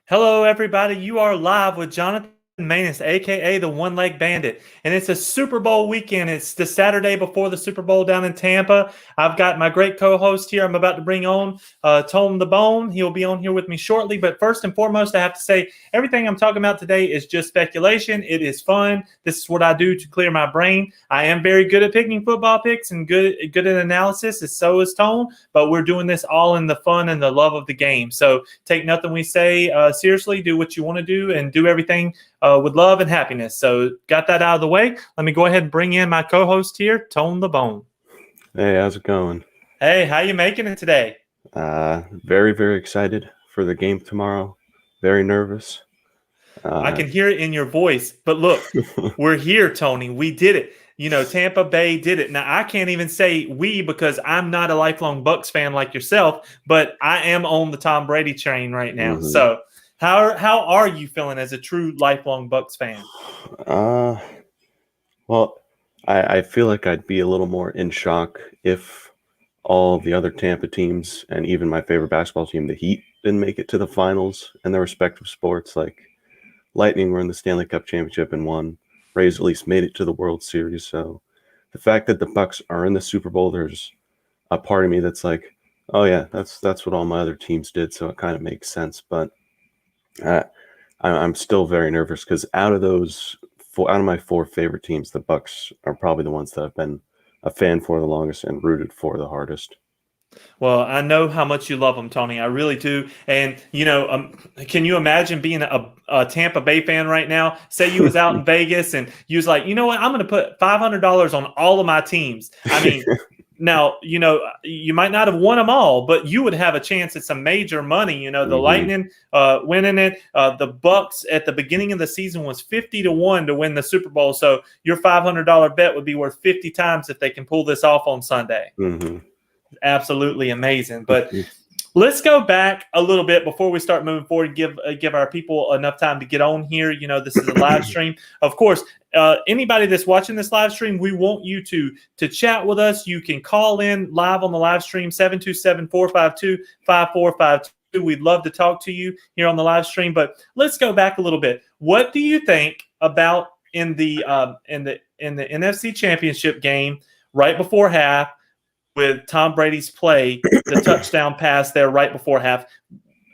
Hello, everybody. You are live with Johnathan Maness, a.k.a. the One-Leg Bandit. And it's a Super Bowl weekend. It's the Saturday before the Super Bowl down in Tampa. I've got my great co-host here. I'm about to bring on Tone the Bone. He'll be on here with me shortly. But first and foremost, I have to say, everything I'm talking about today is just speculation. It is fun. This is what I do to clear my brain. I am very good at picking football picks and good at analysis, and so is Tone. But we're doing this all in the fun and the love of the game. So take nothing we say seriously. Do what you want to do and do everything with love and happiness. So got that out of the way. Let me go ahead and bring in my co-host here, Tone the Bone. Hey, how's it going? Hey, how you making it today? Very, very excited for the game tomorrow. Very nervous. I can hear it in your voice. But look, we're here, Tony. We did it. You know, Tampa Bay did it. Now, I can't even say we because I'm not a lifelong BUCS fan like yourself, but I am on the Tom Brady train right now. Mm-hmm. So how are you feeling as a true lifelong BUCS fan? Well, I feel like I'd be a little more in shock if all the other Tampa teams and even my favorite basketball team, the Heat, didn't make it to the finals in their respective sports. Like Lightning were in the Stanley Cup Championship and won. Rays at least made it to the World Series. So the fact that the Bucks are in the Super Bowl, there's a part of me that's like, oh yeah, that's what all my other teams did. So it kind of makes sense. But I'm still very nervous because out of my four favorite teams, the Bucks are probably the ones that I've been a fan for the longest and rooted for the hardest. Well, I know how much you love them, Tony. I really do. And, you know, can you imagine being a Tampa Bay fan right now? Say you was out in Vegas and you was like, you know what, I'm going to put $500 on all of my teams. I mean, now, you know, you might not have won them all, but you would have a chance at some major money. You know, the Lightning winning it. The Bucks at the beginning of the season was 50-1 to win the Super Bowl. So your $500 bet would be worth 50 times if they can pull this off on Sunday. Mm-hmm. Absolutely amazing. But let's go back a little bit before we start moving forward and give our people enough time to get on here. You know, this is a live stream. Of course, anybody that's watching this live stream, we want you to chat with us. You can call in live on the live stream, 727-452-5452. We'd love to talk to you here on the live stream. But let's go back a little bit. What do you think about in the NFC Championship game right before half, with Tom Brady's play, the touchdown pass there right before half?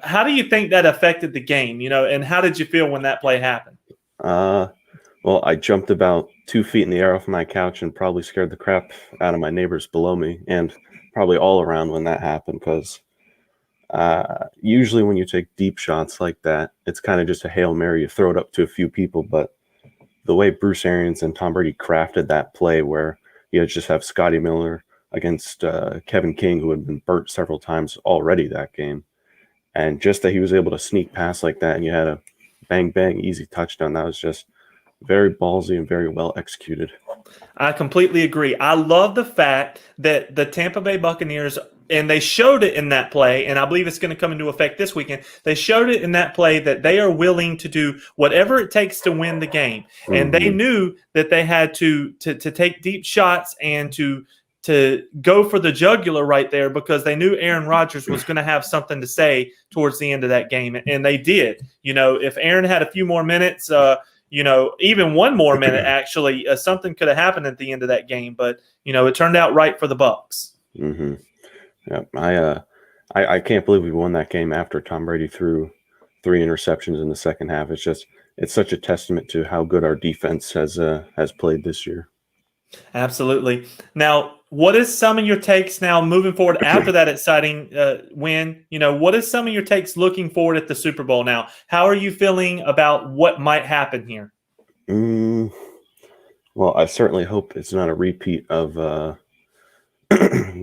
How do you think that affected the game, you know, and how did you feel when that play happened? Well, I jumped about 2 feet in the air off my couch and probably scared the crap out of my neighbors below me and probably all around when that happened because usually when you take deep shots like that, it's kind of just a Hail Mary. You throw it up to a few people, but the way Bruce Arians and Tom Brady crafted that play where you just have Scotty Miller against Kevin King, who had been burnt several times already that game. And just that he was able to sneak past like that and you had a bang, bang, easy touchdown. That was just very ballsy and very well executed. I completely agree. I love the fact that the Tampa Bay Buccaneers, and they showed it in that play, and I believe it's going to come into effect this weekend. They showed it in that play that they are willing to do whatever it takes to win the game. Mm-hmm. And they knew that they had to take deep shots and to go for the jugular right there because they knew Aaron Rodgers was going to have something to say towards the end of that game. And they did. You know, if Aaron had a few more minutes, you know, even one more minute, actually, something could have happened at the end of that game. But, you know, it turned out right for the Bucs. Mm-hmm. Yeah, I can't believe we won that game after Tom Brady threw 3 interceptions in the second half. It's such a testament to how good our defense has played this year. Absolutely. Now, what is some of your takes now moving forward after that exciting win? What is some of your takes looking forward at the Super Bowl now? How are you feeling about what might happen here? Mm, well, I certainly hope it's not a repeat of the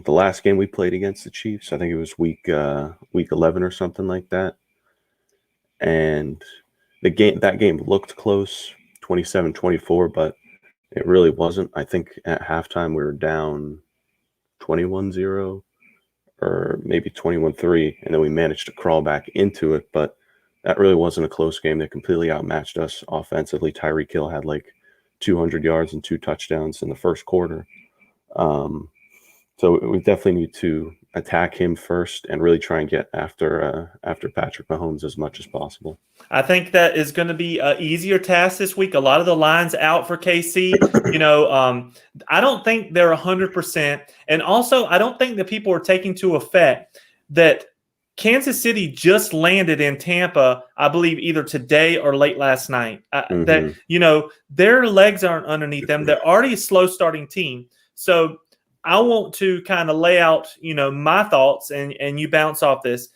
last game we played against the Chiefs. I think it was week 11 or something like that. And that game looked close, 27-24, but it really wasn't. I think at halftime we were down 21-0 or maybe 21-3, and then we managed to crawl back into it, but that really wasn't a close game. They completely outmatched us offensively. Tyreek Hill had like 200 yards and 2 touchdowns in the first quarter. So we definitely need to attack him first and really try and get after Patrick Mahomes as much as possible. I think that is going to be an easier task this week. A lot of the lines out for KC. I don't think they're 100%. And also, I don't think that people are taking to effect that Kansas City just landed in Tampa, I believe, either today or late last night. That their legs aren't underneath them. They're already a slow starting team. So I want to kind of lay out, my thoughts and you bounce off this.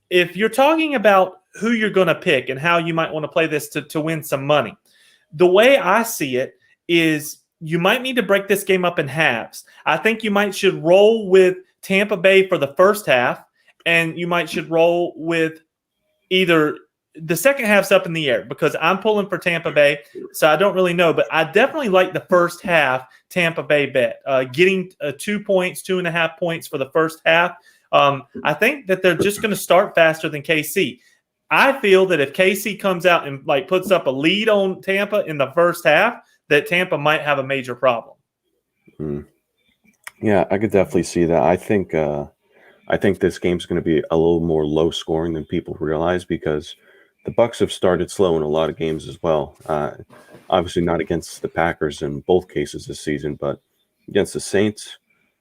If you're talking about who you're going to pick and how you might want to play this to win some money, the way I see it is you might need to break this game up in halves. I think you should roll with Tampa Bay for the first half, and you should roll with either the second half's up in the air because I'm pulling for Tampa Bay, so I don't really know. But I definitely like the first half Tampa Bay bet, getting 2 points, 2.5 points for the first half. I think that they're just going to start faster than KC. I feel that if KC comes out and puts up a lead on Tampa in the first half, that Tampa might have a major problem. Yeah, I could definitely see that. I think this game's going to be a little more low scoring than people realize because the BUCS have started slow in a lot of games as well. Obviously not against the Packers in both cases this season, but against the Saints,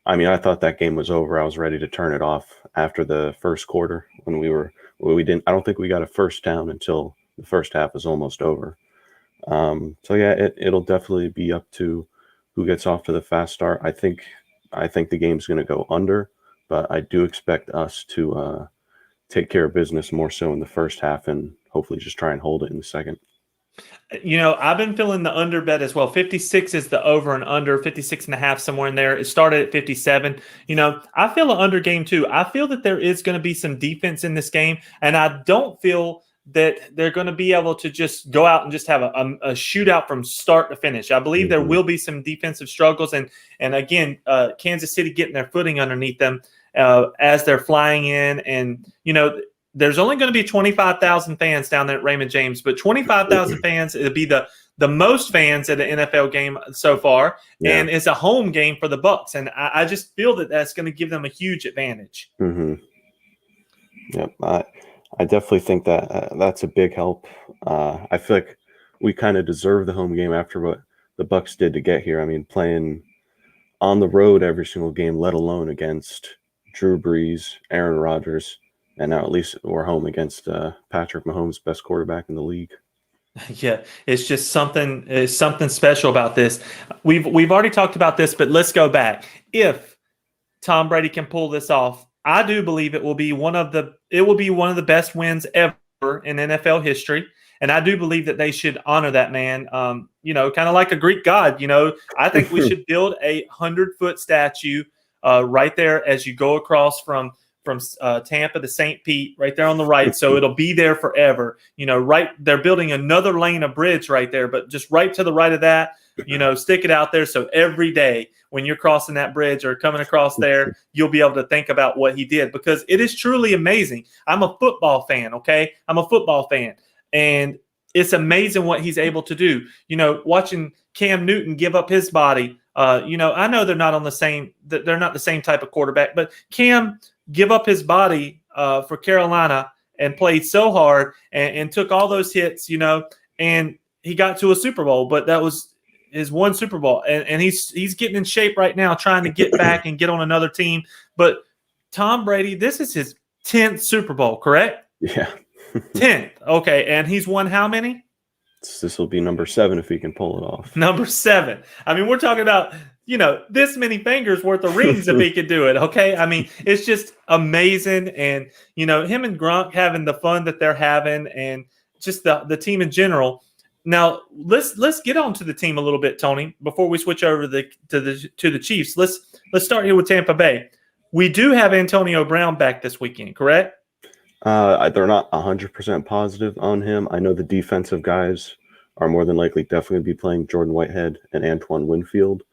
I mean, I thought that game was over. I was ready to turn it off after the first quarter when we didn't. I don't think we got a first down until the first half was almost over. So yeah, it'll definitely be up to who gets off to the fast start. I think the game's going to go under, but I do expect us to take care of business more so in the first half and hopefully just try and hold it in the second. I've been feeling the under bet as well. 56 is the over and under, 56.5 somewhere in there. It started at 57. I feel an under game too. I feel that there is going to be some defense in this game, and I don't feel that they're going to be able to just go out and just have a shootout from start to finish. I believe there will be some defensive struggles, and again, Kansas City getting their footing underneath them as they're flying in, and there's only going to be 25,000 fans down there at Raymond James, but 25,000 fans, it'll be the most fans at an NFL game so far, and it's a home game for the BUCS, and I just feel that that's going to give them a huge advantage. Yep, I definitely think that that's a big help. I feel like we kind of deserve the home game after what the BUCS did to get here. I mean, playing on the road every single game, let alone against Drew Brees, Aaron Rodgers. And now at least we're home against Patrick Mahomes, best quarterback in the league. Yeah, it's just something special about this. We've already talked about this, but let's go back. If Tom Brady can pull this off, I do believe it will be one of the best wins ever in NFL history. And I do believe that they should honor that man. Kind of like a Greek god. I think we should build a 100-foot statue right there as you go across from Tampa to St. Pete, right there on the right. So it'll be there forever. Right. They're building another lane of bridge right there, but just right to the right of that, stick it out there. So every day when you're crossing that bridge or coming across there, you'll be able to think about what he did because it is truly amazing. I'm a football fan. Okay. I'm a football fan, and it's amazing what he's able to do. Watching Cam Newton give up his body. I know they're not the same type of quarterback, but Cam give up his body for Carolina and played so hard and took all those hits, and he got to a Super Bowl, but that was his one Super Bowl. And he's getting in shape right now, trying to get back and get on another team. But Tom Brady, this is his 10th Super Bowl, correct? Yeah. 10th. Okay. And he's won how many? This will be number 7 if he can pull it off. Number 7. I mean, we're talking about this many fingers worth of rings if he could do it. Okay. I mean, it's just amazing. And, him and Gronk having the fun that they're having and just the team in general. Now let's get on to the team a little bit, Tony, before we switch over to the Chiefs. Let's start here with Tampa Bay. We do have Antonio Brown back this weekend, correct? They're not 100% positive on him. I know the defensive guys are more than likely definitely be playing Jordan Whitehead and Antoine Winfield.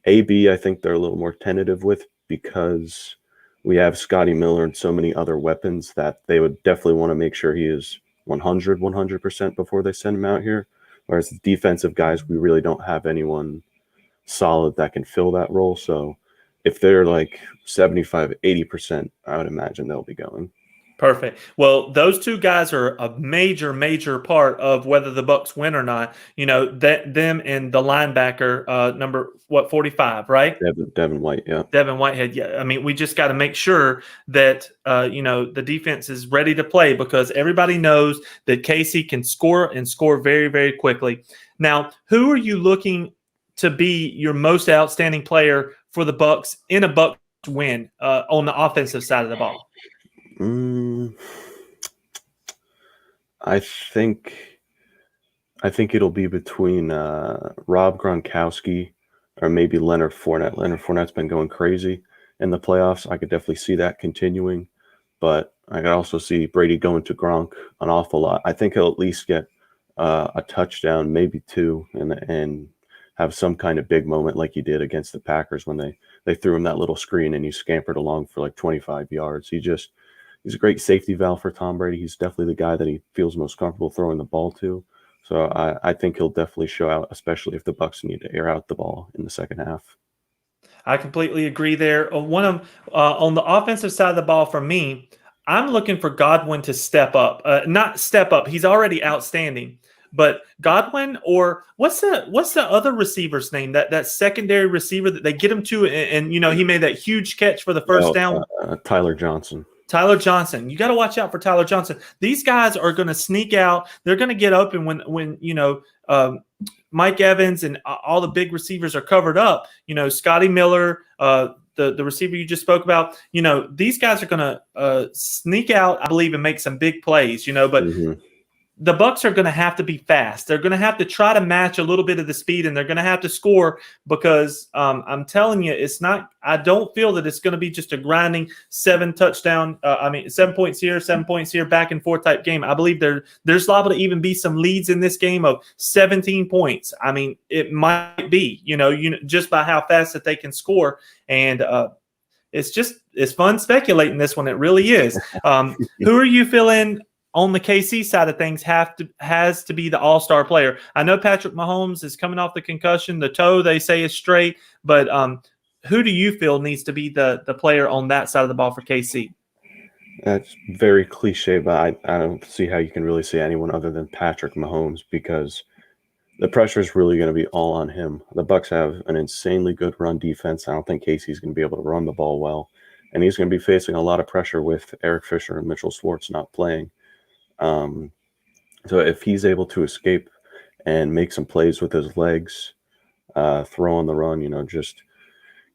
AB, I think they're a little more tentative with because we have Scotty Miller and so many other weapons that they would definitely want to make sure he is 100% before they send him out here. Whereas the defensive guys, we really don't have anyone solid that can fill that role. So if they're like 75, 80%, I would imagine they'll be going. Perfect. Well, those two guys are a major, major part of whether the Bucs win or not. Them and the linebacker, number 45, right? Devin White, yeah. Devin Whitehead, yeah. I mean, we just got to make sure that the defense is ready to play because everybody knows that KC can score and score very, very quickly. Now, who are you looking to be your most outstanding player for the Bucs in a Bucs win on the offensive side of the ball? I think it'll be between Rob Gronkowski or maybe Leonard Fournette. Leonard Fournette's been going crazy in the playoffs. I could definitely see that continuing, but I could also see Brady going to Gronk an awful lot. I think he'll at least get a touchdown, maybe two, and have some kind of big moment like he did against the Packers when they threw him that little screen and he scampered along for like 25 yards. He's a great safety valve for Tom Brady. He's definitely the guy that he feels most comfortable throwing the ball to. So I think he'll definitely show out, especially if the Bucs need to air out the ball in the second half. I completely agree there. On the offensive side of the ball for me, I'm looking for Godwin to step up. Not step up. He's already outstanding. But Godwin or what's the other receiver's name? That secondary receiver that they get him to, and he made that huge catch for the first down. Tyler Johnson. Tyler Johnson. You got to watch out for Tyler Johnson. These guys are going to sneak out. They're going to get open when Mike Evans and all the big receivers are covered up. Scotty Miller, the receiver you just spoke about. These guys are going to sneak out, I believe, and make some big plays. But the Bucs are going to have to be fast. They're going to have to try to match a little bit of the speed, and they're going to have to score because I'm telling you, it's not. I don't feel that it's going to be just a grinding 7 points here, 7 points here, back and forth type game. I believe there's liable to even be some leads in this game of 17 points. I mean, it might be, just by how fast that they can score, and it's fun speculating this one. It really is. Who are you feeling on the KC side of things has to be the all-star player? I know Patrick Mahomes is coming off the concussion. The toe, they say, is straight. But who do you feel needs to be the player on that side of the ball for KC? That's very cliche, but I don't see how you can really say anyone other than Patrick Mahomes because the pressure is really going to be all on him. The Bucs have an insanely good run defense. I don't think KC's going to be able to run the ball well. And he's going to be facing a lot of pressure with Eric Fisher and Mitchell Schwartz not playing. So if he's able to escape and make some plays with his legs, throw on the run, just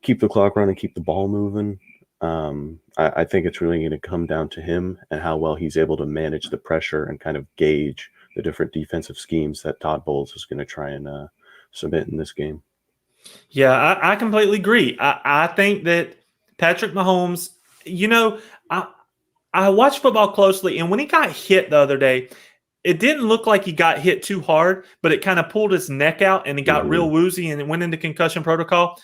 keep the clock running, keep the ball moving. I think it's really going to come down to him and how well he's able to manage the pressure and kind of gauge the different defensive schemes that Todd Bowles is going to try and submit in this game. Yeah, I completely agree. I think that Patrick Mahomes, I watch football closely, and when he got hit the other day, it didn't look like he got hit too hard, but it kind of pulled his neck out, and he got real woozy, and it went into concussion protocol.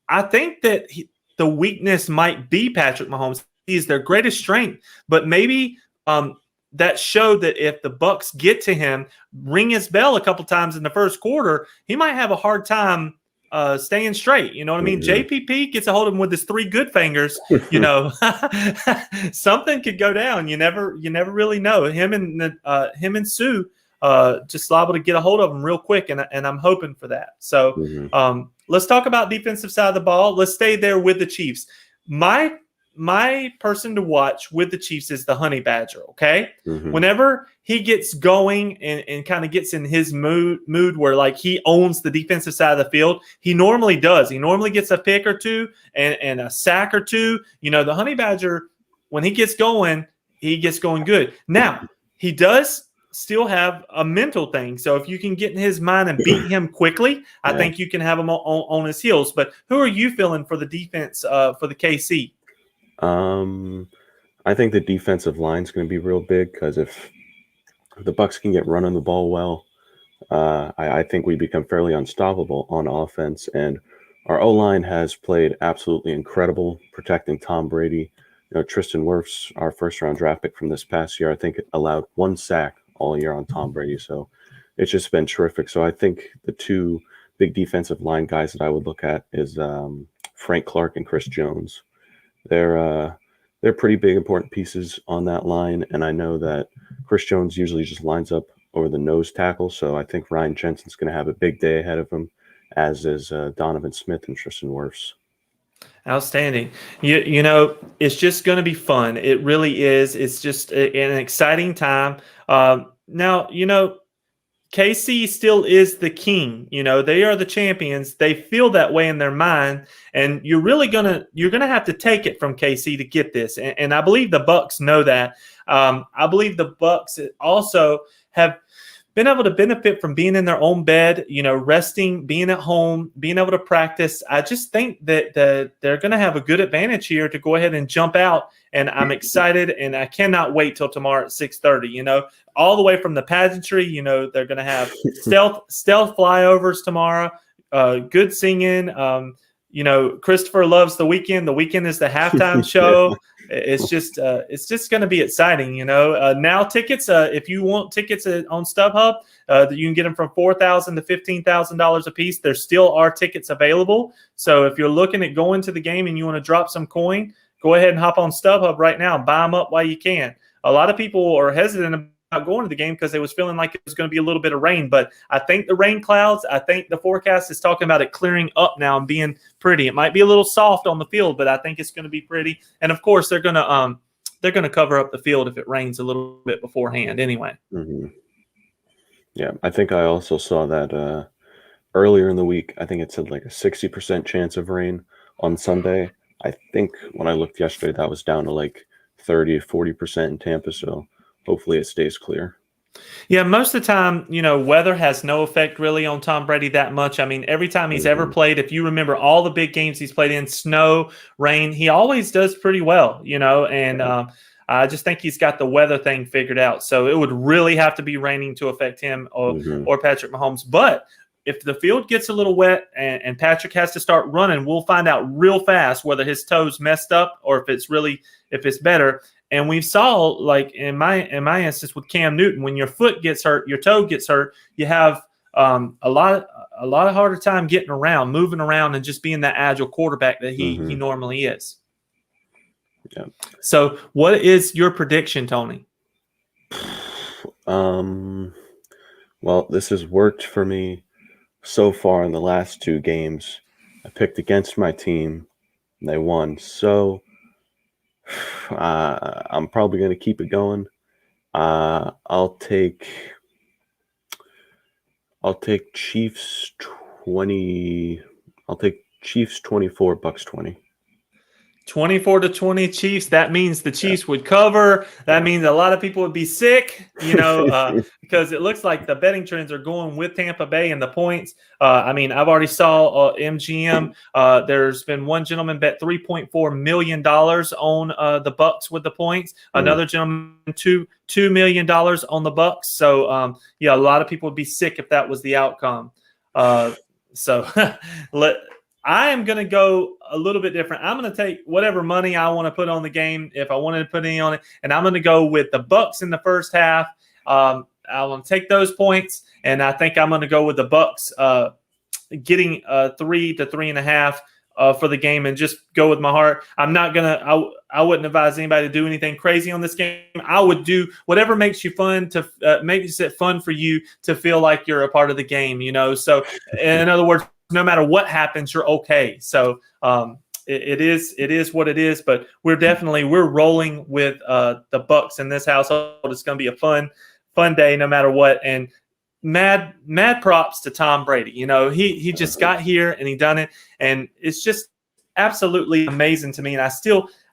I think that the weakness might be Patrick Mahomes. He's their greatest strength, but maybe that showed that if the Bucs get to him, ring his bell a couple times in the first quarter, he might have a hard time staying straight. You know what I mean? JPP gets a hold of him with his 3 good fingers. Something could go down. You never really know. Him and Sue just liable to get a hold of him real quick, and I'm hoping for that. So let's talk about defensive side of the ball. Let's stay there with the Chiefs. My my person to watch with the Chiefs is the Honey Badger. Okay, Mhm. whenever he gets going and kind of gets in his mood where like he owns the defensive side of the field, he normally does. He normally gets a pick or two and a sack or two. You know, the Honey Badger, when he gets going good. Now he does still have a mental thing. So if you can get in his mind and beat him quickly, I Yeah. think you can have him on his heels. But who are you feeling for the defense for the KC? I think the defensive line is going to be real big because if the Bucks can get running the ball well, I think we become fairly unstoppable on offense. And our O-line has played absolutely incredible protecting Tom Brady. You know, Tristan Wirfs, our first-round draft pick from this past year, I think it allowed 1 sack all year on Tom Brady. So it's just been terrific. So I think the two big defensive line guys that I would look at is Frank Clark and Chris Jones. They're pretty big, important pieces on that line. And I know that Chris Jones usually just lines up over the nose tackle. So I think Ryan Jensen's going to have a big day ahead of him, as is Donovan Smith and Tristan Wirfs. Outstanding. You know, it's just going to be fun. It really is. It's just an exciting time. Now, you know, KC still is the king. You know, they are the champions. They feel that way in their mind, and you're gonna have to take it from KC to get this. And I believe the Bucks know that. I believe the Bucks also have been able to benefit from being in their own bed, you know, resting, being at home, being able to practice. I just think that they're going to have a good advantage here to go ahead and jump out. And I'm excited, and I cannot wait till tomorrow at 6:30. You know, all the way from the pageantry. You know, they're going to have stealth flyovers tomorrow. Good singing. You know, Christopher loves The Weeknd. The Weeknd is the halftime show. It's just going to be exciting, you know. Now tickets, if you want tickets on StubHub, you can get them from $4,000 to $15,000 a piece. There still are tickets available. So if you're looking at going to the game and you want to drop some coin, go ahead and hop on StubHub right now and buy them up while you can. A lot of people are hesitant about going to the game because they was feeling like it was going to be a little bit of rain, but I think the rain clouds, I think the forecast is talking about it clearing up now and being pretty. It might be a little soft on the field, but I think it's going to be pretty. And of course, they're going to cover up the field if it rains a little bit beforehand anyway. Mm-hmm. Yeah, I think I also saw that earlier in the week. I think it said like a 60% chance of rain on Sunday. I think when I looked yesterday, that was down to like 30 to 40% in Tampa. So hopefully it stays clear. Yeah, most of the time, you know, weather has no effect really on Tom Brady that much. I mean, every time he's ever played, if you remember all the big games he's played in, snow, rain, he always does pretty well, you know, and I just think he's got the weather thing figured out. So it would really have to be raining to affect him or Patrick Mahomes. But if the field gets a little wet and Patrick has to start running, we'll find out real fast whether his toes messed up or if it's better. And we saw, like in my instance with Cam Newton, when your foot gets hurt, your toe gets hurt, you have a lot of harder time getting around, moving around, and just being that agile quarterback that he normally is. Yeah. So, what is your prediction, Tony? Well, this has worked for me so far in the last 2 games. I picked against my team, and they won. So I'm probably going to keep it going. I'll take Chiefs 20. I'll take Chiefs 24, Bucks 20. 24-20 Chiefs. That means the Chiefs would cover. That means a lot of people would be sick, you know, because it looks like the betting trends are going with Tampa Bay and the points. I mean, I've already saw MGM. There's been one gentleman bet $3.4 million on the Bucks with the points. Another gentleman $2 million on the Bucks. So yeah, a lot of people would be sick if that was the outcome. I am going to go a little bit different. I'm going to take whatever money I want to put on the game, if I wanted to put any on it, and I'm going to go with the Bucks in the first half. I want to take those points, and I think I'm going to go with the Bucks getting 3 to 3.5 for the game, and just go with my heart. I'm not going to. I wouldn't advise anybody to do anything crazy on this game. I would do whatever makes you fun makes it fun for you to feel like you're a part of the game. You know, so in other words, no matter what happens, you're okay. So it is what it is. But we're rolling with the Bucks in this household. It's going to be a fun day no matter what. And mad props to Tom Brady. He just got here and he done it, and it's just absolutely amazing to me. And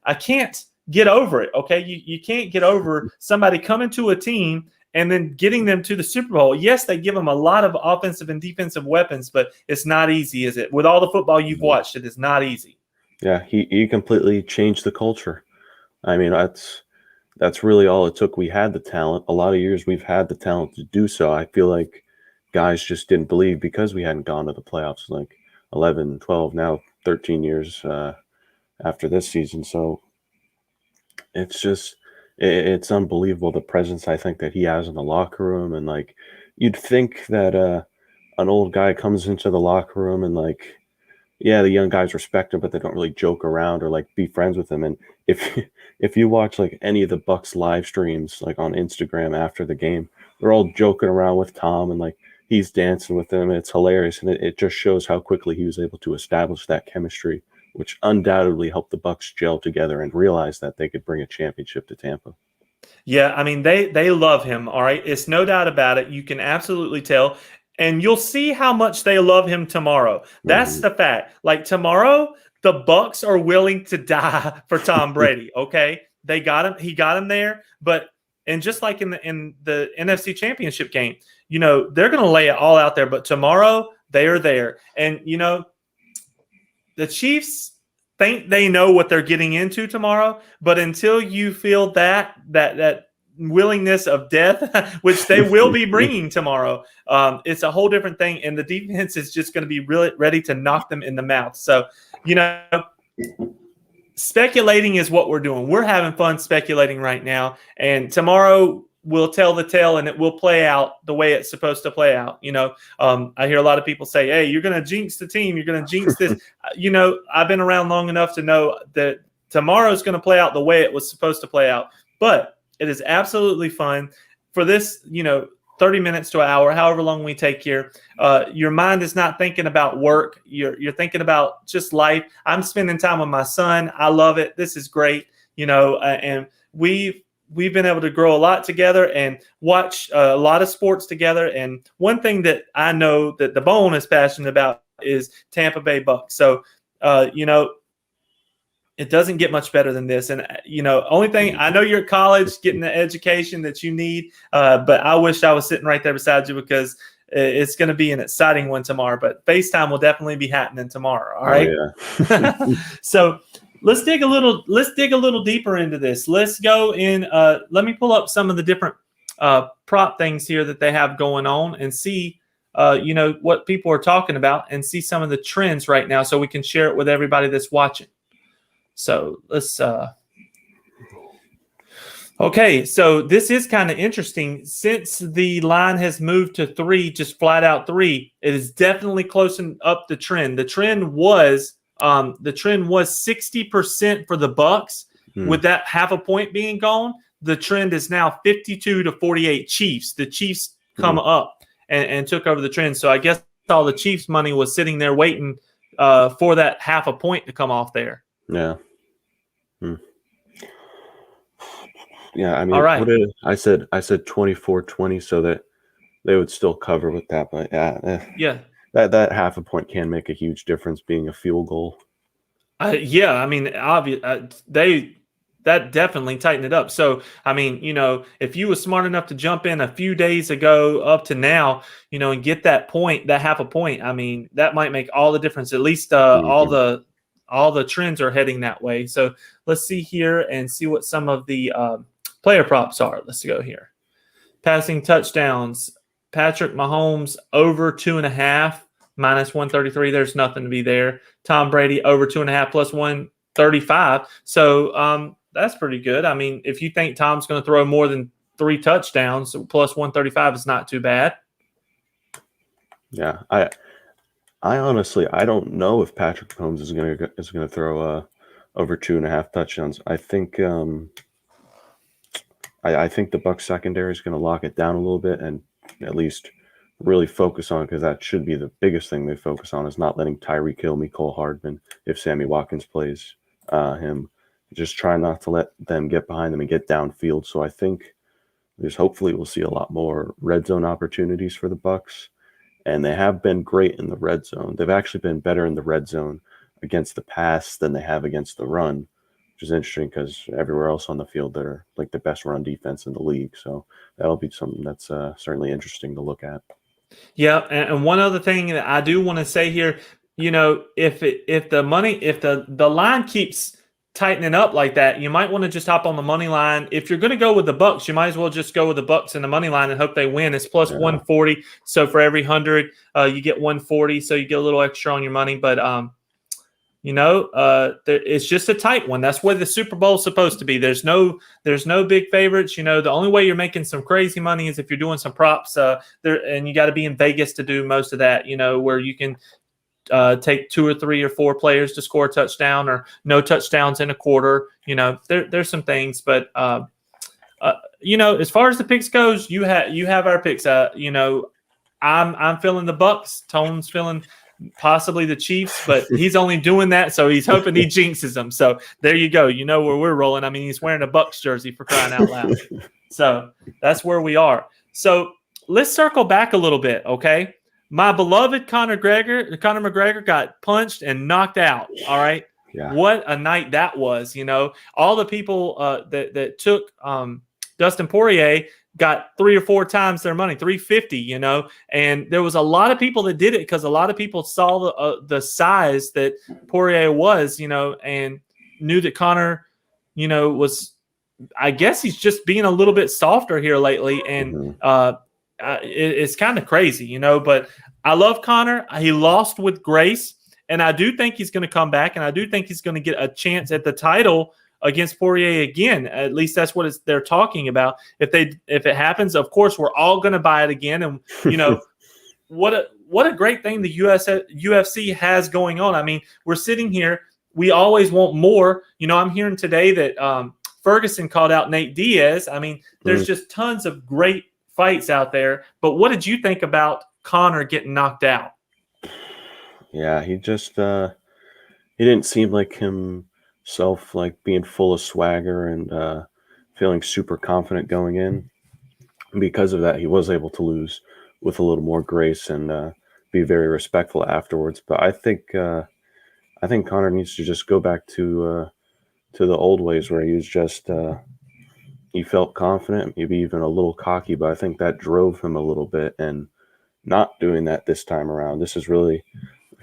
I can't get over it. Okay, you can't get over somebody coming to a team and then getting them to the Super Bowl. Yes, they give them a lot of offensive and defensive weapons, but it's not easy, is it? With all the football you've watched, it is not easy. Yeah, he completely changed the culture. I mean, that's really all it took. We had the talent. A lot of years we've had the talent to do so. I feel like guys just didn't believe because we hadn't gone to the playoffs like 11, 12, now 13 years after this season. So it's unbelievable, the presence I think that he has in the locker room. And like, you'd think that an old guy comes into the locker room and like, yeah, the young guys respect him, but they don't really joke around or like be friends with him. And if you watch like any of the Bucks live streams like on Instagram after the game, they're all joking around with Tom and like he's dancing with them. And it's hilarious, and it just shows how quickly he was able to establish that chemistry, which undoubtedly helped the Bucks gel together and realize that they could bring a championship to Tampa. Yeah, I mean they love him. All right, it's no doubt about it. You can absolutely tell, and you'll see how much they love him tomorrow. That's the fact. Like tomorrow, the Bucks are willing to die for Tom Brady. Okay, they got him. He got him there. And just like in the NFC Championship game, they're going to lay it all out there. But tomorrow they are there, and the Chiefs think they know what they're getting into tomorrow, but until you feel that willingness of death, which they will be bringing tomorrow, it's a whole different thing, and the defense is just going to be really ready to knock them in the mouth. So, speculating is what we're doing. We're having fun speculating right now, and tomorrow we'll tell the tale, and it will play out the way it's supposed to play out. I hear a lot of people say, "Hey, you're going to jinx the team. You're going to jinx this." I've been around long enough to know that tomorrow's going to play out the way it was supposed to play out. But it is absolutely fun for this, 30 minutes to an hour, however long we take here. Your mind is not thinking about work. You're thinking about just life. I'm spending time with my son. I love it. This is great. And we've been able to grow a lot together and watch a lot of sports together. And one thing that I know that the Bone is passionate about is Tampa Bay Bucks. So, it doesn't get much better than this. And, only thing, I know you're at college getting the education that you need, but I wish I was sitting right there beside you, because it's going to be an exciting one tomorrow. But FaceTime will definitely be happening tomorrow. All right. Oh, yeah. So let's dig a little deeper into this. Let's go in. Let me pull up some of the different prop things here that they have going on and see, what people are talking about, and see some of the trends right now, so we can share it with everybody that's watching. So let's okay, so this is kind of interesting. Since the line has moved to 3, just flat out 3, it is definitely closing up the trend. The trend was 60% for the Bucks, with that half a point being gone. The trend is now 52-48 Chiefs. The Chiefs come up and took over the trend. So I guess all the Chiefs money was sitting there waiting for that half a point to come off there. Yeah. Yeah, I mean, all right. What did I said 24-20, so that they would still cover with that. But yeah, that half a point can make a huge difference, being a field goal. Yeah, I mean, that definitely tightened it up. So, I mean, if you were smart enough to jump in a few days ago up to now, and get that point, that half a point, I mean, that might make all the difference. At least all the trends are heading that way. So let's see here and see what some of the player props are. Let's go here. Passing touchdowns, Patrick Mahomes over 2.5, -133. There's nothing to be there. Tom Brady over 2.5 plus 135. So that's pretty good. I mean, if you think Tom's going to throw more than 3 touchdowns, plus 135 is not too bad. Yeah, I honestly, I don't know if Patrick Mahomes is going to throw over 2.5 touchdowns. I think I think the Bucs secondary is going to lock it down a little bit and at least really focus on, because that should be the biggest thing they focus on, is not letting Tyree kill Cole Hardman if Sammy Watkins plays him. Just try not to let them get behind them and get downfield. So I think hopefully we'll see a lot more red zone opportunities for the Bucs. And they have been great in the red zone. They've actually been better in the red zone against the pass than they have against the run, which is interesting because everywhere else on the field, they're like the best run defense in the league. So that'll be something that's certainly interesting to look at. Yeah, and one other thing that I do want to say here, if the line keeps tightening up like that, you might want to just hop on the money line. If you're going to go with the Bucs, you might as well just go with the Bucs and the money line and hope they win. It's plus 140. So for every 100, you get 140. So you get a little extra on your money. But it's just a tight one. That's where the Super Bowl is supposed to be. There's no big favorites. The only way you're making some crazy money is if you're doing some props. And you got to be in Vegas to do most of that. Where you can take 2 or 3 or 4 players to score a touchdown, or no touchdowns in a quarter. There's some things, but as far as the picks goes, you have our picks. I'm feeling the Bucs. Tone's feeling possibly the Chiefs, but he's only doing that so he's hoping he jinxes them. So there you go. Where we're rolling. I mean, he's wearing a Bucs jersey, for crying out loud. So that's where we are. So let's circle back a little bit, okay? My beloved Conor McGregor got punched and knocked out. All right. Yeah. What a night that was. All the people that took Dustin Poirier got 3 or 4 times their money, 350, and there was a lot of people that did it because a lot of people saw the size that Poirier was, and knew that Conor, was, I guess he's just being a little bit softer here lately. And it's kind of crazy, but I love Conor. He lost with grace, and I do think he's going to come back, and I do think he's going to get a chance at the title against Poirier again. At least that's what they're talking about. If it happens, of course, we're all going to buy it again. And what a great thing the UFC has going on. I mean, we're sitting here. We always want more. I'm hearing today that Ferguson called out Nate Diaz. I mean, there's just tons of great fights out there. But what did you think about Conor getting knocked out? Yeah, he just he didn't seem like himself, like being full of swagger and feeling super confident going in. And because of that, he was able to lose with a little more grace and be very respectful afterwards. But I think Conor needs to just go back to the old ways where he was just he felt confident, maybe even a little cocky, but I think that drove him a little bit, and not doing that this time around. This is really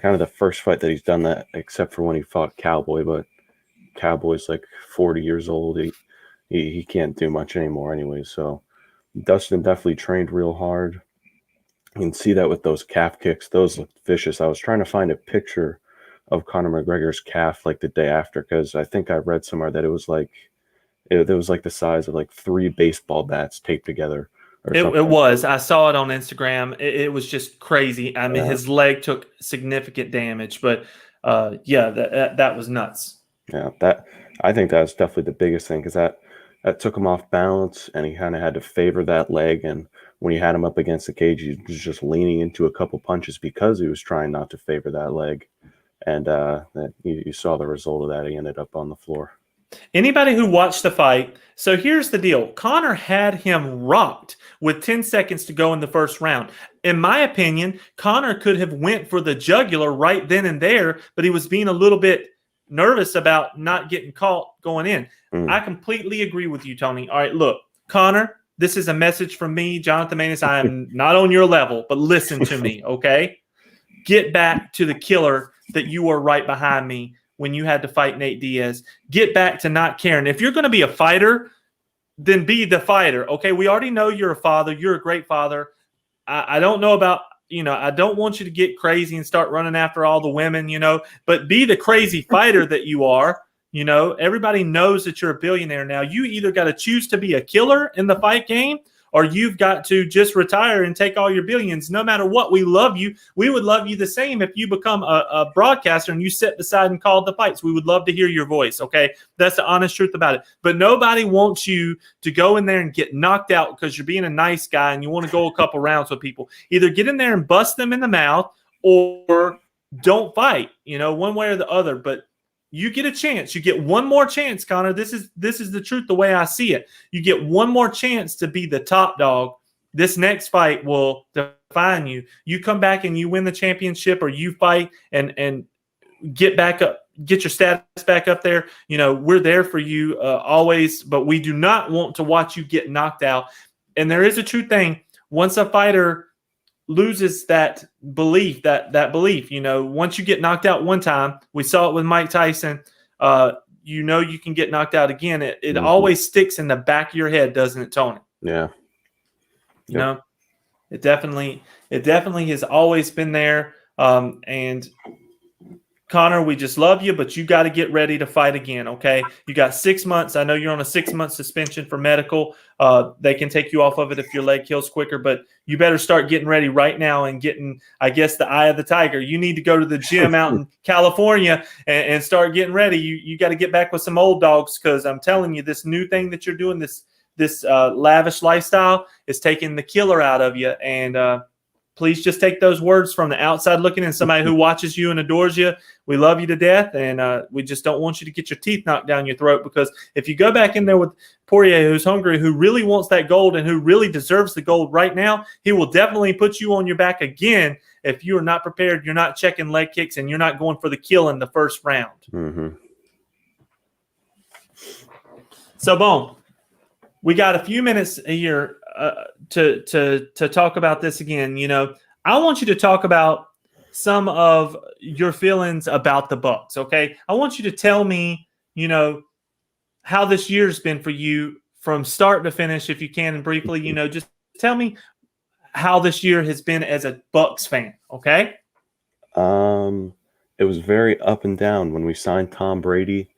kind of the first fight that he's done that, except for when he fought Cowboy, but Cowboy's like 40 years old. He can't do much anymore anyway. So Dustin definitely trained real hard. You can see that with those calf kicks. Those look vicious. I was trying to find a picture of Conor McGregor's calf like the day after, because I think I read somewhere that it was like the size of like 3 baseball bats taped together. It was. I saw it on Instagram. It was just crazy. I mean, his leg took significant damage, but that was nuts. Yeah, I think that's definitely the biggest thing, because that took him off balance, and he kind of had to favor that leg. And when he had him up against the cage, he was just leaning into a couple punches because he was trying not to favor that leg. And you saw the result of that. He ended up on the floor. Anybody who watched the fight, so here's the deal. Conor had him rocked with 10 seconds to go in the first round. In my opinion, Conor could have went for the jugular right then and there, but he was being a little bit nervous about not getting caught going in. I completely agree with you, Tony. All right, look, Conor, this is a message from me, Johnathan Maness. I am not on your level, but listen to me, okay? Get back to the killer that you were right behind me when you had to fight Nate Diaz. Get back to not caring. If you're going to be a fighter, then be the fighter. Okay, we already know you're a father. You're a great father. I don't know about, I don't want you to get crazy and start running after all the women, but be the crazy fighter that you are. Everybody knows that you're a billionaire now. You either got to choose to be a killer in the fight game, or you've got to just retire and take all your billions. No matter what, we love you. We would love you the same if you become a broadcaster and you sit beside and call the fights. We would love to hear your voice, okay? That's the honest truth about it. But nobody wants you to go in there and get knocked out because you're being a nice guy and you want to go a couple rounds with people. Either get in there and bust them in the mouth or don't fight, one way or the other. But you get a chance. You get one more chance, Connor. This is the truth, the way I see it. You get one more chance to be the top dog. This next fight will define you. You come back and you win the championship, or you fight and get back up, get your status back up there. We're there for you always, but we do not want to watch you get knocked out. And there is a true thing. Once a fighter loses that belief, once you get knocked out one time, we saw it with Mike Tyson, you can get knocked out again. It always sticks in the back of your head, doesn't it, Tony? Yeah. It definitely has always been there. And Connor, we just love you, but you got to get ready to fight again, okay? You got 6 months. I know you're on a 6-month suspension for medical. They can take you off of it if your leg heals quicker, but you better start getting ready right now and getting, I guess, the eye of the tiger. You need to go to the gym out in California and start getting ready. You got to get back with some old dogs, because I'm telling you, this new thing that you're doing, this lavish lifestyle, is taking the killer out of you. And please just take those words from the outside looking in, somebody who watches you and adores you. We love you to death, and we just don't want you to get your teeth knocked down your throat, because if you go back in there with Poirier, who's hungry, who really wants that gold and who really deserves the gold right now, he will definitely put you on your back again if you are not prepared, you're not checking leg kicks, and you're not going for the kill in the first round. Mm-hmm. So, boom. We got a few minutes here to talk about this again. I want you to talk about some of your feelings about the BUCS, okay? I want you to tell me, how this year's been for you from start to finish, if you can, and briefly, just tell me how this year has been as a BUCS fan, okay? It was very up and down when we signed Tom Brady.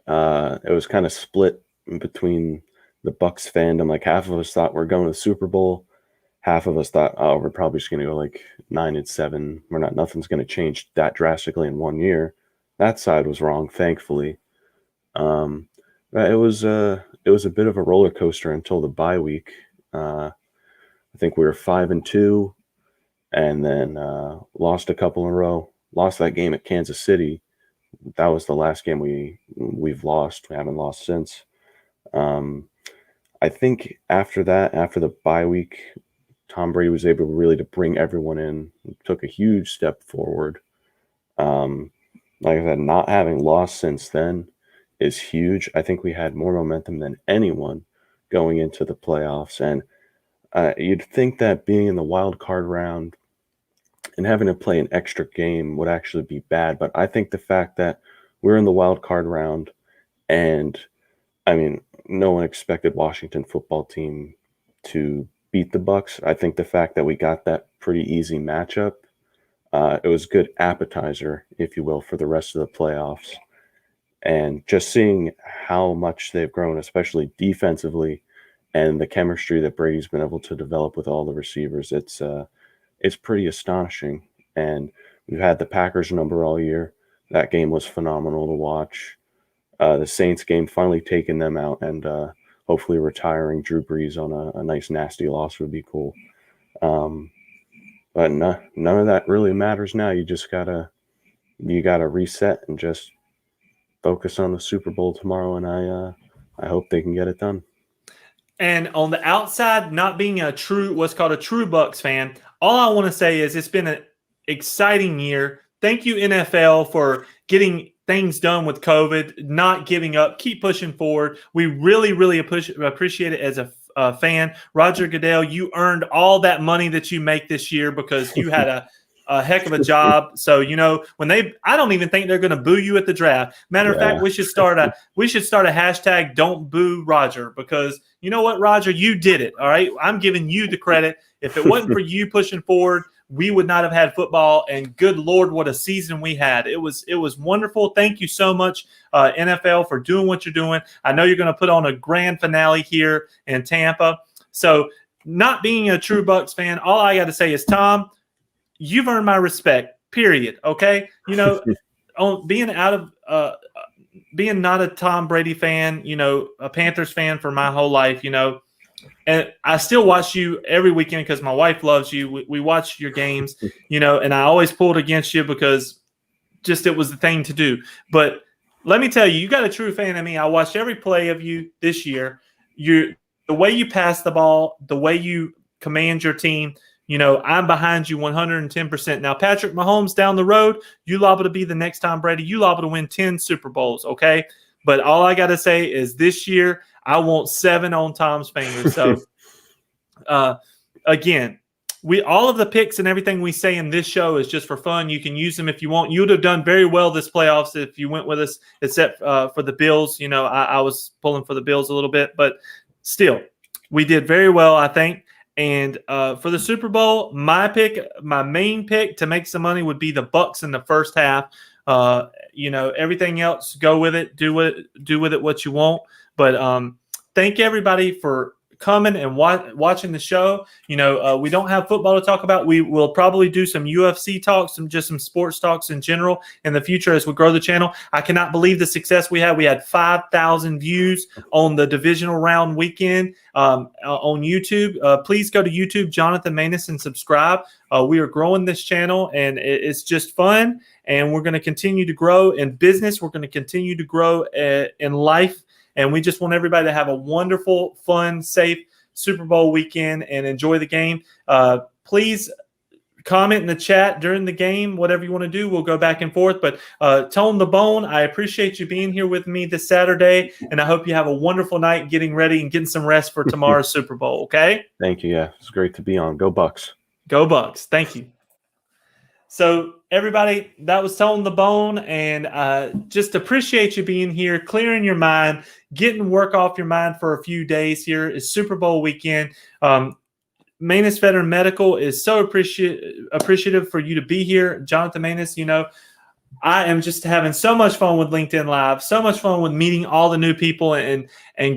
It was kind of split between the BUCS fandom. Like, half of us thought we're going to the Super Bowl. Half of us thought, oh, we're probably just going to go like 9-7. Nothing's going to change that drastically in 1 year. That side was wrong, thankfully. It was a bit of a roller coaster until the bye week. I think we were 5-2, and then lost a couple in a row. Lost that game at Kansas City. That was the last game we've lost. We haven't lost since. I think after that, after the bye week, Tom Brady was able really to bring everyone in, took a huge step forward. Like I said, not having lost since then is huge. I think we had more momentum than anyone going into the playoffs. And you'd think that being in the wild card round and having to play an extra game would actually be bad. But I think the fact that we're in the wild card round, and no one expected Washington football team to beat the BUCS. I think the fact that we got that pretty easy matchup, it was a good appetizer, if you will, for the rest of the playoffs. And just seeing how much they've grown, especially defensively, and the chemistry that Brady's been able to develop with all the receivers, it's pretty astonishing. And we've had the Packers number all year. That game was phenomenal to watch. The Saints game, finally taking them out, and hopefully retiring Drew Brees on a nice nasty loss would be cool. But none of that really matters now. You gotta reset and just focus on the Super Bowl tomorrow, and I hope they can get it done. And on the outside, not being what's called a true BUCS fan, all I want to say is it's been an exciting year. Thank you, NFL, for getting things done with COVID, not giving up, keep pushing forward. We really, really appreciate it as a fan. Roger Goodell, you earned all that money that you make this year because you had a heck of a job. So, I don't even think they're going to boo you at the draft. Matter of fact, we should start a hashtag Don't Boo Roger, because you know what, Roger, you did it. All right. I'm giving you the credit. If it wasn't for you pushing forward, we would not have had football, and good Lord, what a season we had. It was wonderful. Thank you so much, NFL, for doing what you're doing. I know you're going to put on a grand finale here in Tampa. So not being a true Bucks fan, all I got to say is, Tom, you've earned my respect, period. Okay. You know, on being being not a Tom Brady fan, you know, a Panthers fan for my whole life, you know, and I still watch you every weekend because my wife loves you. We watch your games, you know, and I always pulled against you because just it was the thing to do. But let me tell you, you got a true fan of me. I watched every play of you this year. The way you pass the ball, the way you command your team, you know, I'm behind you 110%. Now, Patrick Mahomes down the road, you liable to be the next Tom Brady. You liable to win 10 Super Bowls, okay? But all I got to say is this year, I want 7 on Tom's fingers. So, again, all of the picks and everything we say in this show is just for fun. You can use them if you want. You would have done very well this playoffs if you went with us, except for the Bills. You know, I was pulling for the Bills a little bit, but still, we did very well, I think. And for the Super Bowl, my main pick to make some money would be the Bucks in the first half. You know, everything else, go with it, do with it what you want. But thank everybody for coming and watching the show. You know, we don't have football to talk about. We will probably do some UFC talks, some sports talks in general in the future as we grow the channel. I cannot believe the success we had. We had 5,000 views on the divisional round weekend on YouTube. Please go to YouTube, Johnathan Maness, and subscribe. We are growing this channel, and it's just fun. And we're going to continue to grow in business. We're going to continue to grow in life. And we just want everybody to have a wonderful, fun, safe Super Bowl weekend and enjoy the game. Please comment in the chat during the game, whatever you want to do. We'll go back and forth. But Tone the Bone, I appreciate you being here with me this Saturday. And I hope you have a wonderful night getting ready and getting some rest for tomorrow's Super Bowl, okay? Thank you. Yeah, it's great to be on. Go Bucks. Go Bucks. Thank you. So, everybody, that was Tone the Bone, and just appreciate you being here, clearing your mind, getting work off your mind for a few days here. It's Super Bowl weekend. Maness Veteran Medical is so appreciative for you to be here. Johnathan Maness, you know, I am just having so much fun with LinkedIn Live, so much fun with meeting all the new people and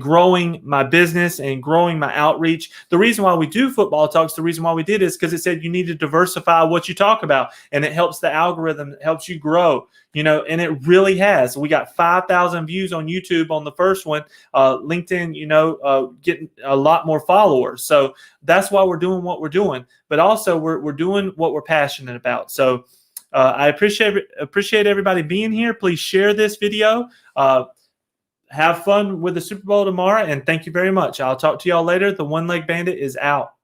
growing my business and growing my outreach. The reason why we do football talks, the reason why we did is because it said you need to diversify what you talk about, and it helps the algorithm, it helps you grow, you know, and it really has. We got 5,000 views on YouTube on the first one. LinkedIn, you know, getting a lot more followers. So that's why we're doing what we're doing. But also we're doing what we're passionate about. So I appreciate everybody being here. Please share this video. Have fun with the Super Bowl tomorrow, and thank you very much. I'll talk to y'all later. The One Leg Bandit is out.